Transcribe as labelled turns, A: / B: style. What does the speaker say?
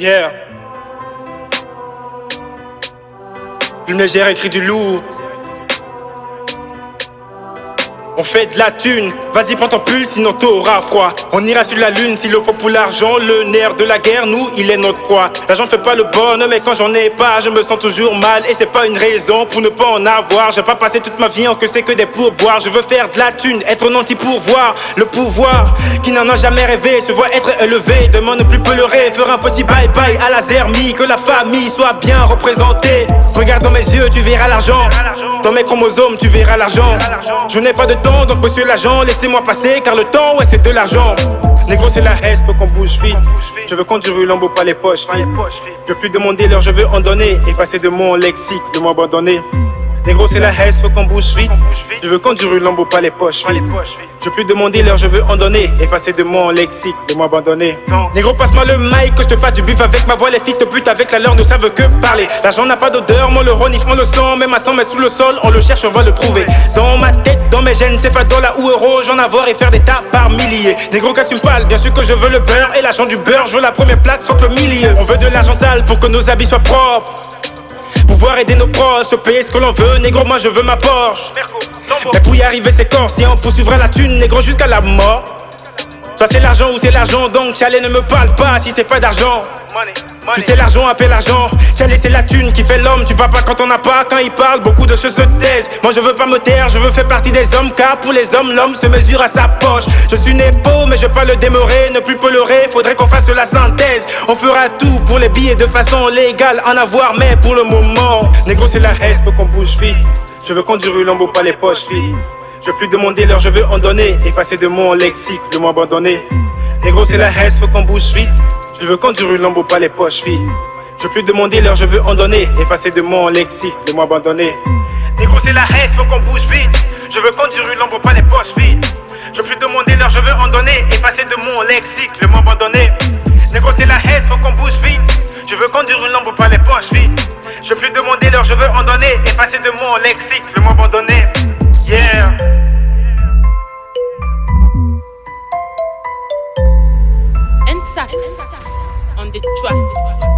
A: Yeah. Plume légère écrit du lourd. On fait de la thune, vas-y prends ton pull sinon t'auras froid. On ira sur la lune s'il le faut pour l'argent. Le nerf de la guerre, nous, il est notre proie. L'argent fait pas le bonhomme mais quand j'en ai pas, je me sens toujours mal. Et c'est pas une raison pour ne pas en avoir. Je vais pas passer toute ma vie en que c'est que des pourboires. Je veux faire de la thune, être nanti pour voir le pouvoir qui n'en a jamais rêvé, se voit être élevé. Demain ne plus pleurer, faire un petit bye bye à la zermie. Que la famille soit bien représentée. Regarde dans mes yeux, tu verras l'argent. Dans mes chromosomes, tu verras l'argent. Je n'ai pas de temps, donc monsieur l'agent, laissez-moi passer, car le temps, ouais, c'est de l'argent. Négro, c'est la haine, faut qu'on bouge vite. Je veux conduire une lambeau, pas les poches. Je veux plus demander l'heure, je veux en donner. Et passer de mon lexique, de m'abandonner. Négro, c'est la haine, faut qu'on bouge vite. Je veux conduire une lambeau, pas les poches. Je veux plus demander l'heure, je veux en donner. Et passer de mon lexique, de m'abandonner. Négro, passe-moi le mic, que je te fasse du bif avec ma voix. Les filles te butent avec la leur, ne savent que parler. L'argent n'a pas d'odeur, moi le renifle, on le sent. Même à 100 mètres sous le sol, on le cherche, on va le trouver. Dans ma tête, dans mes gènes, c'est pas $, ou euros. J'en avoir et faire des tas par milliers. Négro, qu'assume pas, bien sûr que je veux le beurre. Et l'argent du beurre, je veux la première place, faut que le milieu. On veut de l'argent sale pour que nos habits soient propres. Pouvoir aider nos proches, se payer ce que l'on veut, négro, moi je veux ma Porsche. Mais pour y arriver c'est corps, si on poursuivra la thune, négro, jusqu'à la mort. Soit c'est l'argent ou c'est l'argent, donc Chalet ne me parle pas si c'est pas d'argent. Tu sais l'argent appelle l'argent, Chalet c'est la thune qui fait l'homme. Tu parles pas quand on n'a pas, quand il parle, beaucoup de choses se taisent. Moi je veux pas me taire, je veux faire partie des hommes, car pour les hommes l'homme se mesure à sa poche. Je suis né pauvre mais je veux pas le démorer, ne plus pleurer, faudrait qu'on fasse la synthèse. On fera tout pour les billets de façon légale, en avoir mais pour le moment. Négro c'est la haine, faut qu'on bouge vite. Je veux conduire une lambeau, pas les poches, fille. Je veux plus demander l'heure, je veux en donner. Et passer de mon lexique, de m'abandonner. Négro c'est la haine, faut qu'on bouge vite. Je veux conduire une lambeau, pas les poches, fille. Je veux plus demander l'heure, je veux en donner. Et passer de mon lexique, de m'abandonner. Négro c'est la haine, faut qu'on bouge vite. Je veux conduire une lambeau, pas les poches, fille. Je veux plus demander l'heure, je veux en donner. Et passer de mon lexique, de m'abandonner. Négro c'est la haine, faut qu'on bouge vite. Je veux conduire une lambeau, pas les poches, fille. Je veux plus demander l'heure, je veux en donner. Et passer de mon lexique, de m'abandonner. Yeah.
B: And Sax on the track.